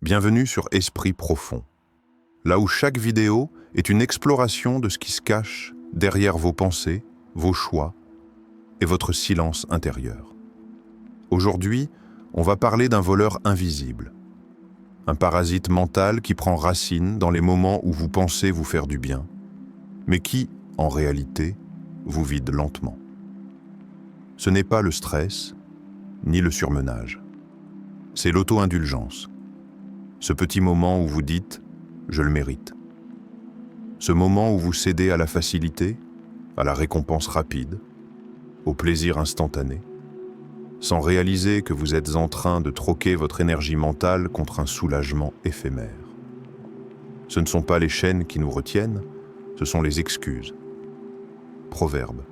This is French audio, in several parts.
Bienvenue sur Esprit Profond, là où chaque vidéo est une exploration de ce qui se cache derrière vos pensées, vos choix et votre silence intérieur. Aujourd'hui, on va parler d'un voleur invisible, un parasite mental qui prend racine dans les moments où vous pensez vous faire du bien, mais qui, en réalité, vous vide lentement. Ce n'est pas le stress, ni le surmenage. C'est l'auto-indulgence. Ce petit moment où vous dites « je le mérite ». Ce moment où vous cédez à la facilité, à la récompense rapide, au plaisir instantané, sans réaliser que vous êtes en train de troquer votre énergie mentale contre un soulagement éphémère. Ce ne sont pas les chaînes qui nous retiennent, ce sont les excuses. Proverbe.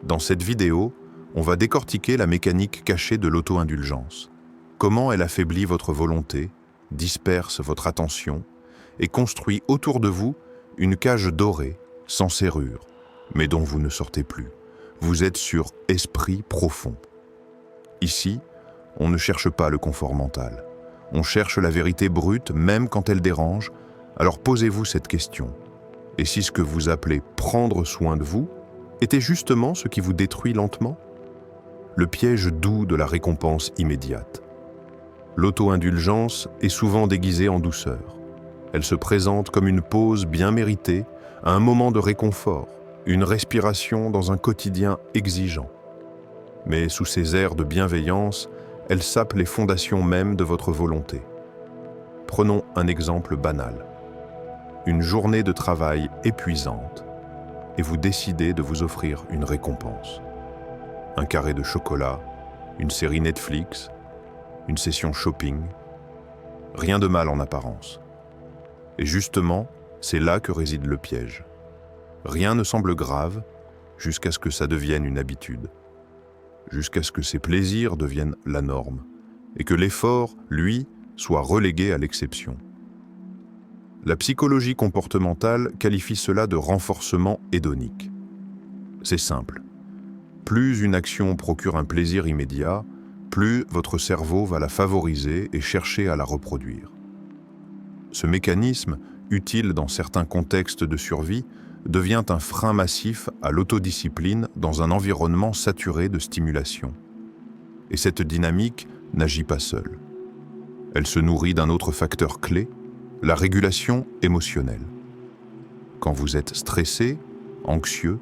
Dans cette vidéo, on va décortiquer la mécanique cachée de l'auto-indulgence. Comment elle affaiblit votre volonté, disperse votre attention et construit autour de vous une cage dorée, sans serrure, mais dont vous ne sortez plus. Vous êtes sur Esprit Profond. Ici, on ne cherche pas le confort mental. On cherche la vérité brute, même quand elle dérange. Alors posez-vous cette question. Et si ce que vous appelez « prendre soin de vous » était justement ce qui vous détruit lentement? Le piège doux de la récompense immédiate. L'auto-indulgence est souvent déguisée en douceur. Elle se présente comme une pause bien méritée, un moment de réconfort, une respiration dans un quotidien exigeant. Mais sous ces airs de bienveillance, elle sape les fondations mêmes de votre volonté. Prenons un exemple banal. Une journée de travail épuisante, et vous décidez de vous offrir une récompense. Un carré de chocolat, une série Netflix, une session shopping. Rien de mal en apparence. Et justement, c'est là que réside le piège. Rien ne semble grave jusqu'à ce que ça devienne une habitude. Jusqu'à ce que ces plaisirs deviennent la norme et que l'effort, lui, soit relégué à l'exception. La psychologie comportementale qualifie cela de renforcement hédonique. C'est simple. Plus une action procure un plaisir immédiat, plus votre cerveau va la favoriser et chercher à la reproduire. Ce mécanisme, utile dans certains contextes de survie, devient un frein massif à l'autodiscipline dans un environnement saturé de stimulation. Et cette dynamique n'agit pas seule. Elle se nourrit d'un autre facteur clé, la régulation émotionnelle. Quand vous êtes stressé, anxieux,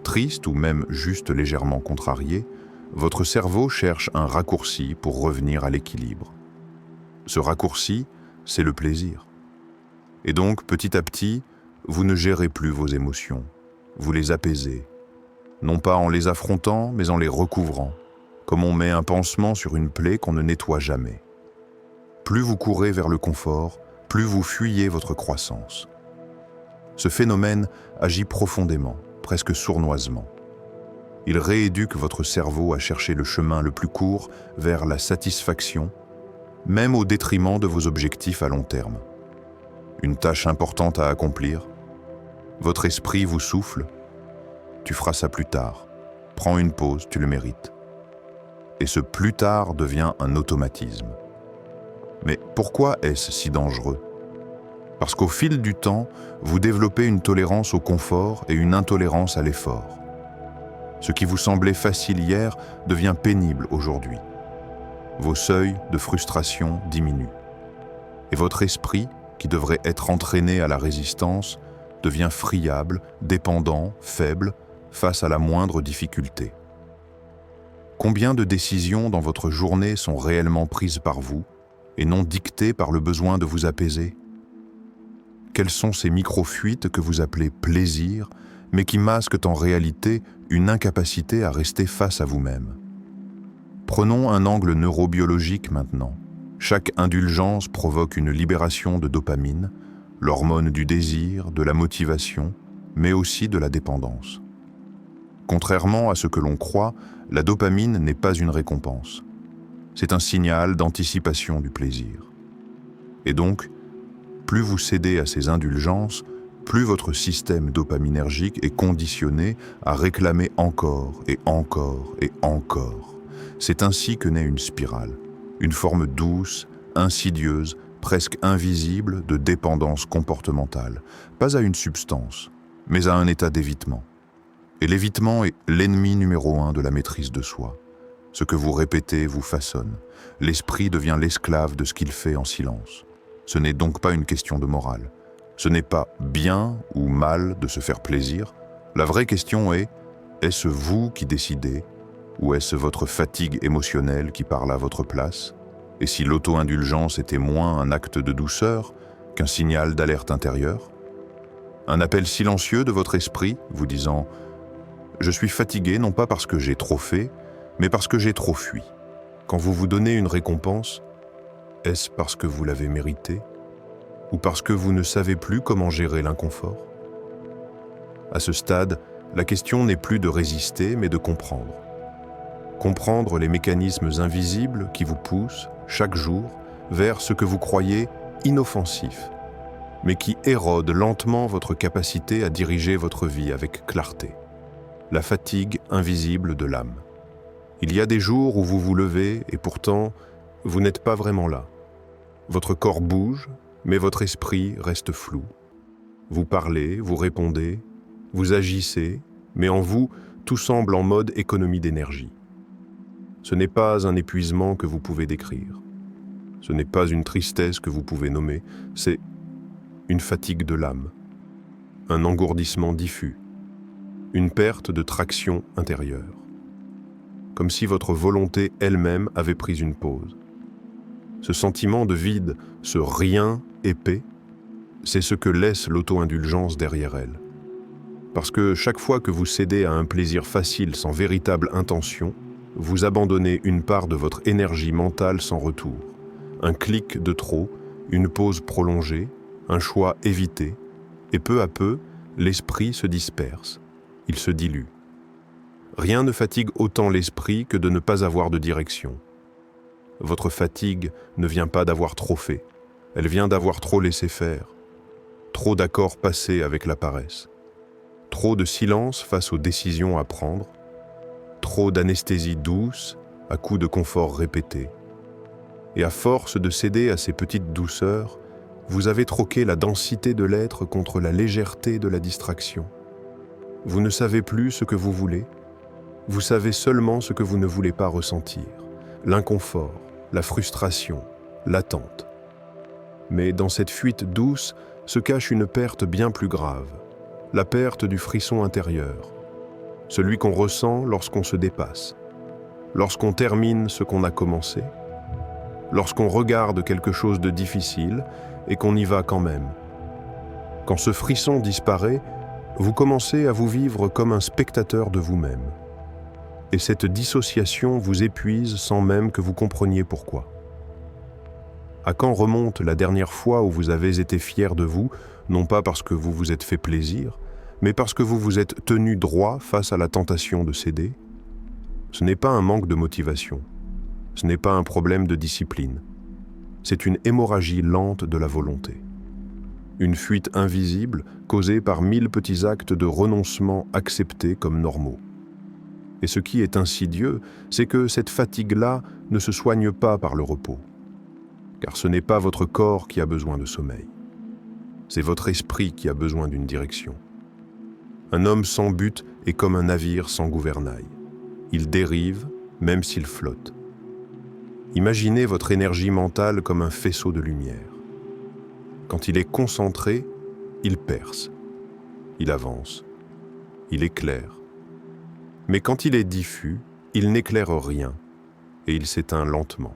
triste ou même juste légèrement contrarié, votre cerveau cherche un raccourci pour revenir à l'équilibre. Ce raccourci, c'est le plaisir. Et donc, petit à petit, vous ne gérez plus vos émotions, vous les apaisez, non pas en les affrontant, mais en les recouvrant, comme on met un pansement sur une plaie qu'on ne nettoie jamais. Plus vous courez vers le confort, plus vous fuyez votre croissance. Ce phénomène agit profondément, presque sournoisement. Il rééduque votre cerveau à chercher le chemin le plus court vers la satisfaction, même au détriment de vos objectifs à long terme. Une tâche importante à accomplir, votre esprit vous souffle, tu feras ça plus tard, prends une pause, tu le mérites. Et ce plus tard devient un automatisme. Mais pourquoi est-ce si dangereux? Parce qu'au fil du temps, vous développez une tolérance au confort et une intolérance à l'effort. Ce qui vous semblait facile hier devient pénible aujourd'hui. Vos seuils de frustration diminuent. Et votre esprit, qui devrait être entraîné à la résistance, devient friable, dépendant, faible, face à la moindre difficulté. Combien de décisions dans votre journée sont réellement prises par vous et non dictées par le besoin de vous apaiser? Quelles sont ces micro-fuites que vous appelez plaisir, mais qui masquent en réalité une incapacité à rester face à vous-même? Prenons un angle neurobiologique maintenant. Chaque indulgence provoque une libération de dopamine, l'hormone du désir, de la motivation, mais aussi de la dépendance. Contrairement à ce que l'on croit, la dopamine n'est pas une récompense. C'est un signal d'anticipation du plaisir. Et donc, plus vous cédez à ces indulgences, plus votre système dopaminergique est conditionné à réclamer encore et encore et encore. C'est ainsi que naît une spirale, une forme douce, insidieuse, presque invisible de dépendance comportementale, pas à une substance, mais à un état d'évitement. Et l'évitement est l'ennemi numéro 1 de la maîtrise de soi. Ce que vous répétez vous façonne. L'esprit devient l'esclave de ce qu'il fait en silence. Ce n'est donc pas une question de morale. Ce n'est pas bien ou mal de se faire plaisir. La vraie question est, est-ce vous qui décidez ou est-ce votre fatigue émotionnelle qui parle à votre place? Et si l'auto-indulgence était moins un acte de douceur qu'un signal d'alerte intérieure? Un appel silencieux de votre esprit vous disant « Je suis fatigué non pas parce que j'ai trop fait, mais parce que j'ai trop fui ». Quand vous vous donnez une récompense, est-ce parce que vous l'avez méritée ou parce que vous ne savez plus comment gérer l'inconfort? À ce stade, la question n'est plus de résister, mais de comprendre. Comprendre les mécanismes invisibles qui vous poussent, chaque jour, vers ce que vous croyez inoffensif, mais qui érodent lentement votre capacité à diriger votre vie avec clarté. La fatigue invisible de l'âme. Il y a des jours où vous vous levez et pourtant, vous n'êtes pas vraiment là. Votre corps bouge, mais votre esprit reste flou. Vous parlez, vous répondez, vous agissez, mais en vous, tout semble en mode économie d'énergie. Ce n'est pas un épuisement que vous pouvez décrire. Ce n'est pas une tristesse que vous pouvez nommer, c'est une fatigue de l'âme, un engourdissement diffus, une perte de traction intérieure. Comme si votre volonté elle-même avait pris une pause. Ce sentiment de vide, ce rien épais, c'est ce que laisse l'auto-indulgence derrière elle. Parce que chaque fois que vous cédez à un plaisir facile sans véritable intention, vous abandonnez une part de votre énergie mentale sans retour. Un clic de trop, une pause prolongée, un choix évité, et peu à peu, l'esprit se disperse, il se dilue. Rien ne fatigue autant l'esprit que de ne pas avoir de direction. Votre fatigue ne vient pas d'avoir trop fait, elle vient d'avoir trop laissé faire, trop d'accords passés avec la paresse, trop de silence face aux décisions à prendre, trop d'anesthésie douce à coups de confort répété. Et à force de céder à ces petites douceurs, vous avez troqué la densité de l'être contre la légèreté de la distraction. Vous ne savez plus ce que vous voulez, vous savez seulement ce que vous ne voulez pas ressentir, l'inconfort, la frustration, l'attente. Mais dans cette fuite douce se cache une perte bien plus grave, la perte du frisson intérieur, celui qu'on ressent lorsqu'on se dépasse, lorsqu'on termine ce qu'on a commencé, lorsqu'on regarde quelque chose de difficile et qu'on y va quand même. Quand ce frisson disparaît, vous commencez à vous vivre comme un spectateur de vous-même. Et cette dissociation vous épuise sans même que vous compreniez pourquoi. À quand remonte la dernière fois où vous avez été fier de vous, non pas parce que vous vous êtes fait plaisir, mais parce que vous vous êtes tenu droit face à la tentation de céder? Ce n'est pas un manque de motivation. Ce n'est pas un problème de discipline. C'est une hémorragie lente de la volonté. Une fuite invisible causée par 1000 petits actes de renoncement acceptés comme normaux. Et ce qui est insidieux, c'est que cette fatigue-là ne se soigne pas par le repos. Car ce n'est pas votre corps qui a besoin de sommeil. C'est votre esprit qui a besoin d'une direction. Un homme sans but est comme un navire sans gouvernail. Il dérive, même s'il flotte. Imaginez votre énergie mentale comme un faisceau de lumière. Quand il est concentré, il perce, il avance, il éclaire. Mais quand il est diffus, il n'éclaire rien et il s'éteint lentement.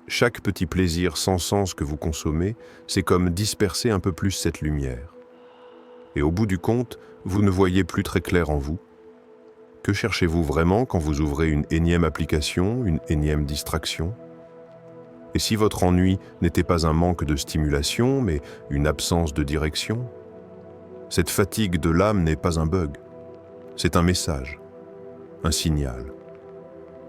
Chaque petit plaisir sans sens que vous consommez, c'est comme disperser un peu plus cette lumière. Et au bout du compte, vous ne voyez plus très clair en vous. Que cherchez-vous vraiment quand vous ouvrez une énième application, une énième distraction? Et si votre ennui n'était pas un manque de stimulation, mais une absence de direction? Cette fatigue de l'âme n'est pas un bug. C'est un message, un signal.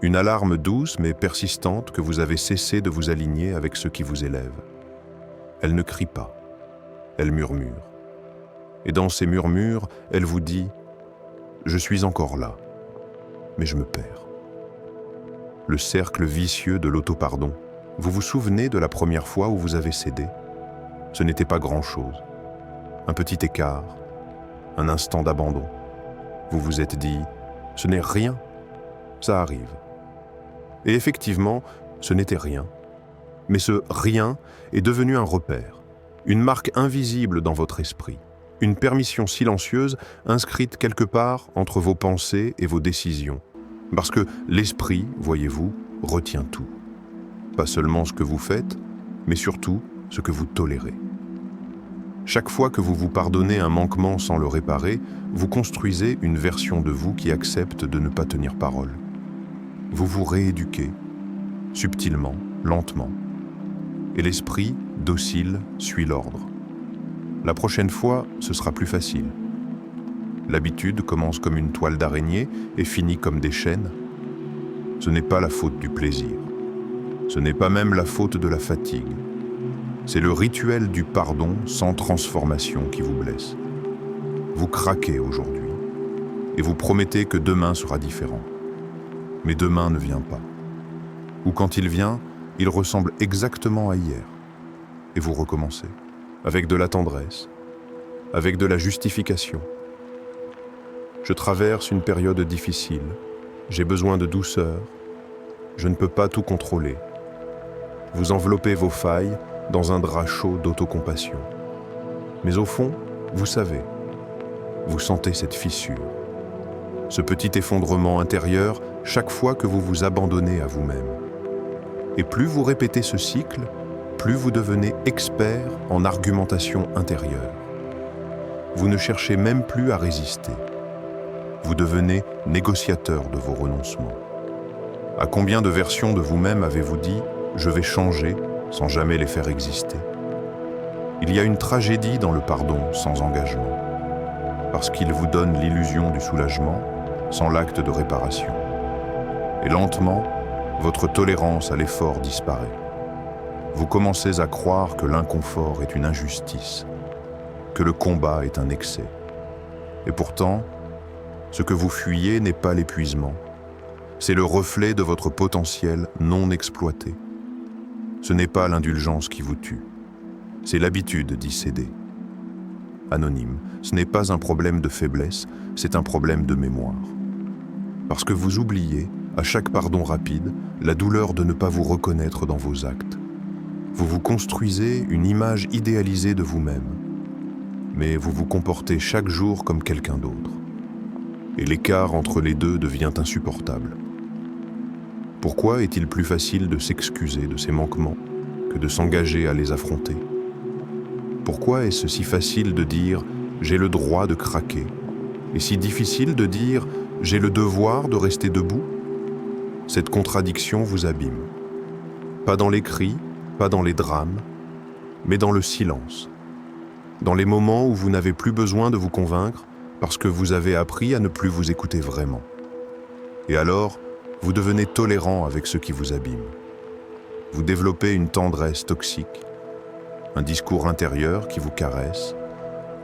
Une alarme douce mais persistante que vous avez cessé de vous aligner avec ce qui vous élève. Elle ne crie pas, elle murmure. Et dans ces murmures, elle vous dit « Je suis encore là, mais je me perds ». Le cercle vicieux de l'autopardon, Vous vous souvenez de la première fois où vous avez cédé? Ce n'était pas grand-chose. Un petit écart, un instant d'abandon. Vous vous êtes dit, ce n'est rien, ça arrive. Et effectivement, ce n'était rien. Mais ce rien est devenu un repère, une marque invisible dans votre esprit, une permission silencieuse inscrite quelque part entre vos pensées et vos décisions. Parce que l'esprit, voyez-vous, retient tout. Pas seulement ce que vous faites, mais surtout ce que vous tolérez. Chaque fois que vous vous pardonnez un manquement sans le réparer, vous construisez une version de vous qui accepte de ne pas tenir parole. Vous vous rééduquez, subtilement, lentement. Et l'esprit, docile, suit l'ordre. La prochaine fois, ce sera plus facile. L'habitude commence comme une toile d'araignée et finit comme des chaînes. Ce n'est pas la faute du plaisir. Ce n'est pas même la faute de la fatigue. C'est le rituel du pardon sans transformation qui vous blesse. Vous craquez aujourd'hui et vous promettez que demain sera différent. Mais demain ne vient pas. Ou quand il vient, il ressemble exactement à hier. Et vous recommencez, avec de la tendresse, avec de la justification. Je traverse une période difficile, j'ai besoin de douceur, je ne peux pas tout contrôler. Vous enveloppez vos failles dans un drap chaud d'autocompassion. Mais au fond, vous savez, vous sentez cette fissure, ce petit effondrement intérieur chaque fois que vous vous abandonnez à vous-même. Et plus vous répétez ce cycle, plus vous devenez expert en argumentation intérieure. Vous ne cherchez même plus à résister. Vous devenez négociateur de vos renoncements. À combien de versions de vous-même avez-vous dit « je vais changer » sans jamais les faire exister? Il y a une tragédie dans le pardon sans engagement, parce qu'il vous donne l'illusion du soulagement sans l'acte de réparation. Et lentement, votre tolérance à l'effort disparaît. Vous commencez à croire que l'inconfort est une injustice, que le combat est un excès. Et pourtant, ce que vous fuyez n'est pas l'épuisement, c'est le reflet de votre potentiel non exploité. Ce n'est pas l'indulgence qui vous tue, c'est l'habitude d'y céder. Anonyme, ce n'est pas un problème de faiblesse, c'est un problème de mémoire. Parce que vous oubliez, à chaque pardon rapide, la douleur de ne pas vous reconnaître dans vos actes. Vous vous construisez une image idéalisée de vous-même, mais vous vous comportez chaque jour comme quelqu'un d'autre. Et l'écart entre les deux devient insupportable. Pourquoi est-il plus facile de s'excuser de ses manquements que de s'engager à les affronter? Pourquoi est-ce si facile de dire « j'ai le droit de craquer » et si difficile de dire « j'ai le devoir de rester debout » ? Cette contradiction vous abîme. Pas dans les cris, pas dans les drames, mais dans le silence. Dans les moments où vous n'avez plus besoin de vous convaincre parce que vous avez appris à ne plus vous écouter vraiment. Et alors, vous devenez tolérant avec ce qui vous abîme. Vous développez une tendresse toxique, un discours intérieur qui vous caresse,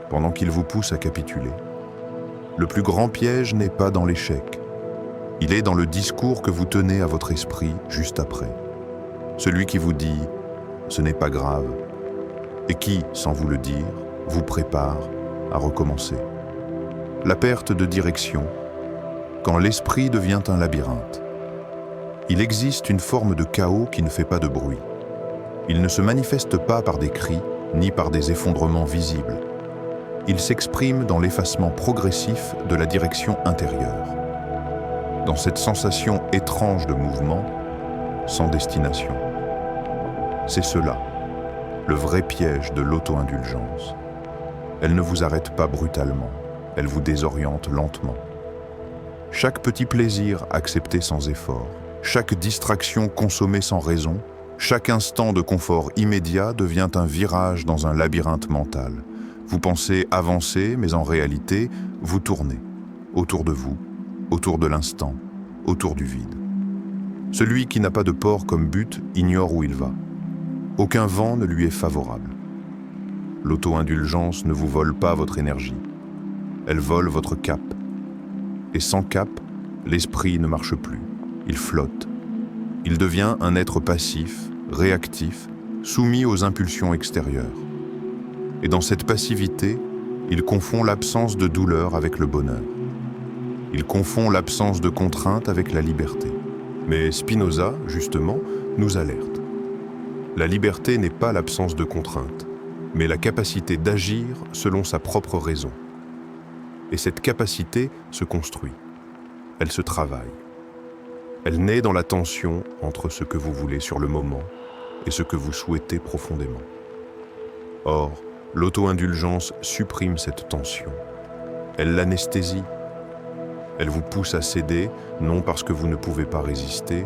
pendant qu'il vous pousse à capituler. Le plus grand piège n'est pas dans l'échec. Il est dans le discours que vous tenez à votre esprit juste après. Celui qui vous dit « ce n'est pas grave » et qui, sans vous le dire, vous prépare à recommencer. La perte de direction, quand l'esprit devient un labyrinthe. Il existe une forme de chaos qui ne fait pas de bruit. Il ne se manifeste pas par des cris, ni par des effondrements visibles. Il s'exprime dans l'effacement progressif de la direction intérieure. Dans cette sensation étrange de mouvement, sans destination. C'est cela, le vrai piège de l'auto-indulgence. Elle ne vous arrête pas brutalement, elle vous désoriente lentement. Chaque petit plaisir accepté sans effort, chaque distraction consommée sans raison, chaque instant de confort immédiat devient un virage dans un labyrinthe mental. Vous pensez avancer, mais en réalité, vous tournez, autour de vous, autour de l'instant, autour du vide. Celui qui n'a pas de port comme but ignore où il va. Aucun vent ne lui est favorable. L'auto-indulgence ne vous vole pas votre énergie. Elle vole votre cap. Et sans cap, l'esprit ne marche plus. Il flotte. Il devient un être passif, réactif, soumis aux impulsions extérieures. Et dans cette passivité, il confond l'absence de douleur avec le bonheur. Il confond l'absence de contrainte avec la liberté. Mais Spinoza, justement, nous alerte. La liberté n'est pas l'absence de contrainte, mais la capacité d'agir selon sa propre raison. Et cette capacité se construit. Elle se travaille. Elle naît dans la tension entre ce que vous voulez sur le moment et ce que vous souhaitez profondément. Or, l'auto-indulgence supprime cette tension. Elle l'anesthésie. Elle vous pousse à céder, non parce que vous ne pouvez pas résister,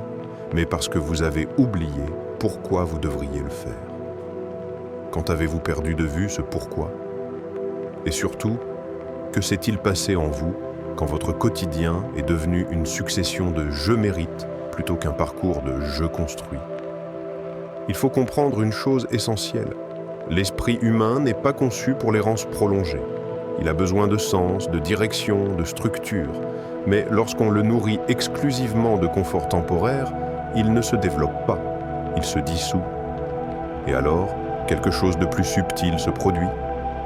mais parce que vous avez oublié pourquoi vous devriez le faire. Quand avez-vous perdu de vue ce pourquoi? Et surtout, que s'est-il passé en vous quand votre quotidien est devenu une succession de « je mérite » plutôt qu'un parcours de « je construis ». Il faut comprendre une chose essentielle. L'esprit humain n'est pas conçu pour l'errance prolongée. Il a besoin de sens, de direction, de structure. Mais lorsqu'on le nourrit exclusivement de confort temporaire, il ne se développe pas, il se dissout. Et alors, quelque chose de plus subtil se produit.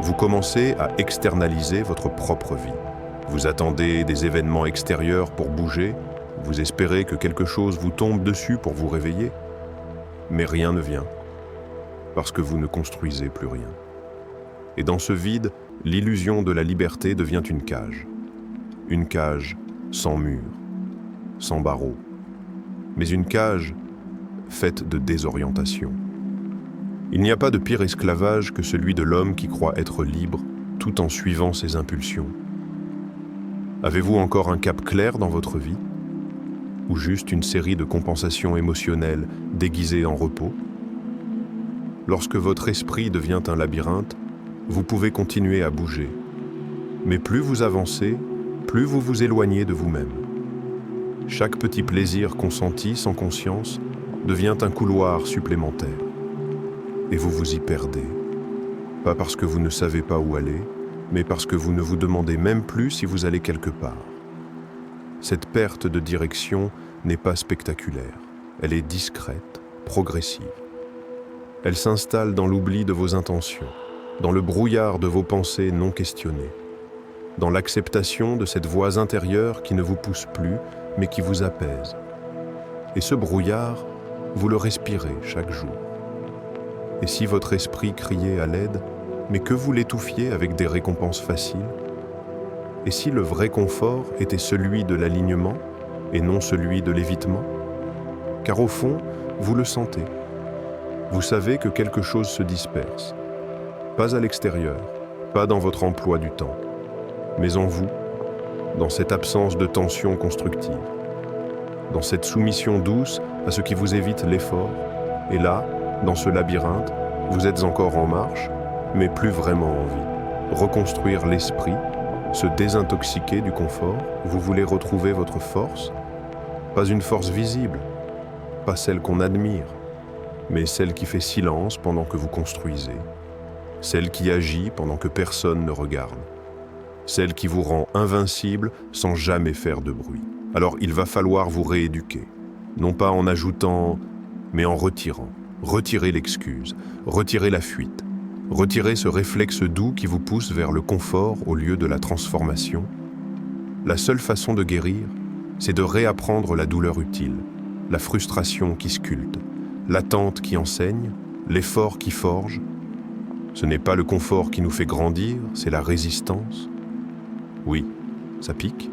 Vous commencez à externaliser votre propre vie. Vous attendez des événements extérieurs pour bouger, vous espérez que quelque chose vous tombe dessus pour vous réveiller. Mais rien ne vient, parce que vous ne construisez plus rien. Et dans ce vide, l'illusion de la liberté devient une cage. Une cage sans mur, sans barreaux, mais une cage faite de désorientation. Il n'y a pas de pire esclavage que celui de l'homme qui croit être libre tout en suivant ses impulsions. Avez-vous encore un cap clair dans votre vie? Ou juste une série de compensations émotionnelles déguisées en repos? Lorsque votre esprit devient un labyrinthe, vous pouvez continuer à bouger. Mais plus vous avancez, plus vous vous éloignez de vous-même. Chaque petit plaisir consenti sans conscience devient un couloir supplémentaire. Et vous vous y perdez. Pas parce que vous ne savez pas où aller, mais parce que vous ne vous demandez même plus si vous allez quelque part. Cette perte de direction n'est pas spectaculaire. Elle est discrète, progressive. Elle s'installe dans l'oubli de vos intentions, dans le brouillard de vos pensées non questionnées, dans l'acceptation de cette voix intérieure qui ne vous pousse plus, mais qui vous apaise. Et ce brouillard, vous le respirez chaque jour. Et si votre esprit criait à l'aide, mais que vous l'étouffiez avec des récompenses faciles? Et si le vrai confort était celui de l'alignement et non celui de l'évitement? Car au fond, vous le sentez. Vous savez que quelque chose se disperse. Pas à l'extérieur, pas dans votre emploi du temps, mais en vous, dans cette absence de tension constructive, dans cette soumission douce à ce qui vous évite l'effort. Et là, dans ce labyrinthe, vous êtes encore en marche, mais plus vraiment en vie. Reconstruire l'esprit, se désintoxiquer du confort, vous voulez retrouver votre force? Pas une force visible, pas celle qu'on admire, mais celle qui fait silence pendant que vous construisez, celle qui agit pendant que personne ne regarde, celle qui vous rend invincible sans jamais faire de bruit. Alors il va falloir vous rééduquer, non pas en ajoutant, mais en retirant. Retirez l'excuse, retirez la fuite, retirez ce réflexe doux qui vous pousse vers le confort au lieu de la transformation. La seule façon de guérir, c'est de réapprendre la douleur utile, la frustration qui sculpte, l'attente qui enseigne, l'effort qui forge. Ce n'est pas le confort qui nous fait grandir, c'est la résistance. Oui, ça pique,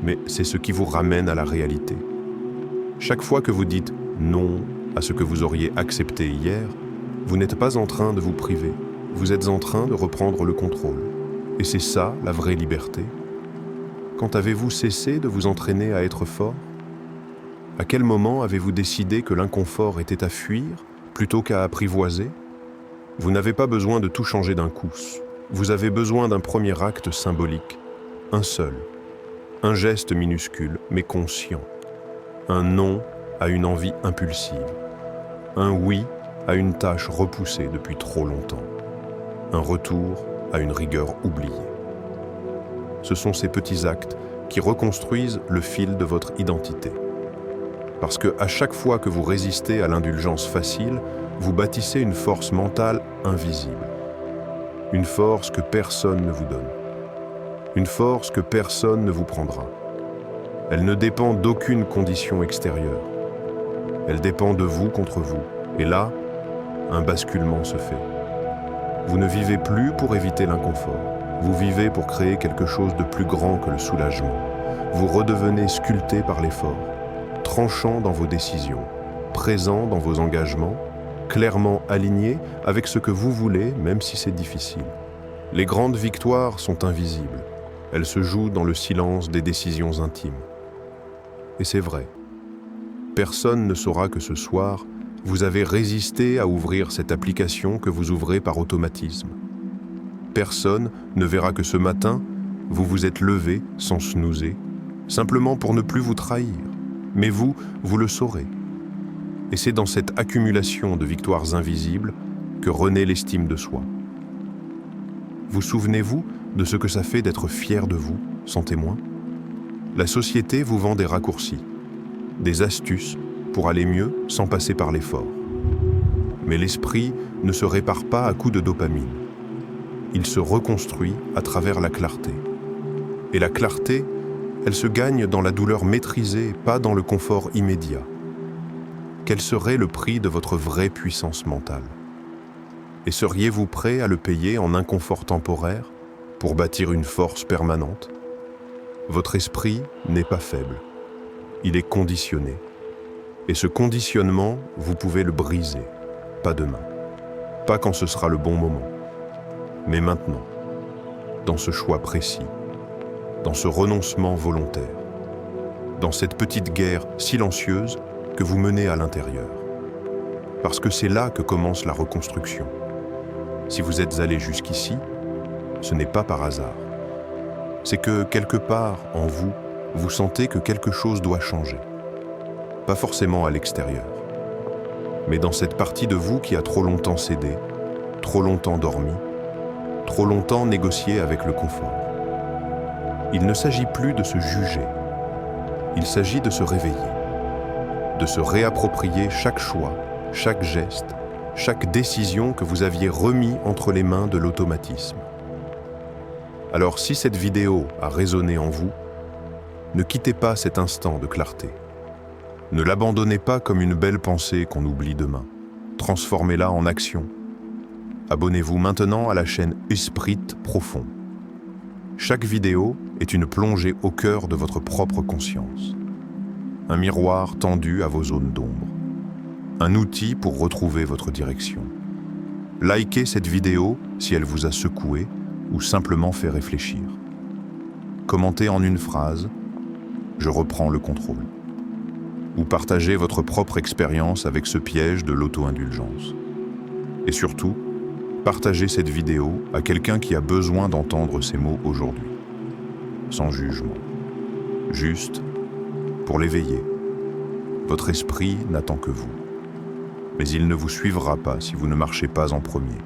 mais c'est ce qui vous ramène à la réalité. Chaque fois que vous dites non à ce que vous auriez accepté hier, vous n'êtes pas en train de vous priver, vous êtes en train de reprendre le contrôle. Et c'est ça, la vraie liberté. Quand avez-vous cessé de vous entraîner à être fort? À quel moment avez-vous décidé que l'inconfort était à fuir plutôt qu'à apprivoiser? Vous n'avez pas besoin de tout changer d'un coup. Vous avez besoin d'un premier acte symbolique, un seul, un geste minuscule mais conscient, un non à une envie impulsive, un oui à une tâche repoussée depuis trop longtemps, un retour à une rigueur oubliée. Ce sont ces petits actes qui reconstruisent le fil de votre identité. Parce que à chaque fois que vous résistez à l'indulgence facile, vous bâtissez une force mentale invisible. Une force que personne ne vous donne. Une force que personne ne vous prendra. Elle ne dépend d'aucune condition extérieure. Elle dépend de vous contre vous. Et là, un basculement se fait. Vous ne vivez plus pour éviter l'inconfort. Vous vivez pour créer quelque chose de plus grand que le soulagement. Vous redevenez sculpté par l'effort, tranchant dans vos décisions, présent dans vos engagements, clairement aligné avec ce que vous voulez, même si c'est difficile. Les grandes victoires sont invisibles. Elles se jouent dans le silence des décisions intimes. Et c'est vrai. Personne ne saura que ce soir, vous avez résisté à ouvrir cette application que vous ouvrez par automatisme. Personne ne verra que ce matin, vous vous êtes levé sans snoozer, simplement pour ne plus vous trahir. Mais vous le saurez. Et c'est dans cette accumulation de victoires invisibles que renaît l'estime de soi. Vous souvenez-vous de ce que ça fait d'être fier de vous, sans témoin? La société vous vend des raccourcis, des astuces pour aller mieux sans passer par l'effort. Mais l'esprit ne se répare pas à coups de dopamine. Il se reconstruit à travers la clarté. Et la clarté, elle se gagne dans la douleur maîtrisée, pas dans le confort immédiat. Quel serait le prix de votre vraie puissance mentale? Et seriez-vous prêt à le payer en inconfort temporaire pour bâtir une force permanente? Votre esprit n'est pas faible. Il est conditionné. Et ce conditionnement, vous pouvez le briser, pas demain, pas quand ce sera le bon moment, mais maintenant, dans ce choix précis, dans ce renoncement volontaire, dans cette petite guerre silencieuse que vous menez à l'intérieur. Parce que c'est là que commence la reconstruction. Si vous êtes allé jusqu'ici, ce n'est pas par hasard. C'est que quelque part en vous, vous sentez que quelque chose doit changer. Pas forcément à l'extérieur, mais dans cette partie de vous qui a trop longtemps cédé, trop longtemps dormi, trop longtemps négocié avec le confort. Il ne s'agit plus de se juger, il s'agit de se réveiller, de se réapproprier chaque choix, chaque geste, chaque décision que vous aviez remis entre les mains de l'automatisme. Alors si cette vidéo a résonné en vous, ne quittez pas cet instant de clarté. Ne l'abandonnez pas comme une belle pensée qu'on oublie demain. Transformez-la en action. Abonnez-vous maintenant à la chaîne Esprit Profond. Chaque vidéo est une plongée au cœur de votre propre conscience. Un miroir tendu à vos zones d'ombre. Un outil pour retrouver votre direction. Likez cette vidéo si elle vous a secoué ou simplement fait réfléchir. Commentez en une phrase « Je reprends le contrôle » ou partagez votre propre expérience avec ce piège de l'auto-indulgence. Et surtout, partagez cette vidéo à quelqu'un qui a besoin d'entendre ces mots aujourd'hui. Sans jugement. Juste pour l'éveiller. Votre esprit n'attend que vous. Mais il ne vous suivra pas si vous ne marchez pas en premier.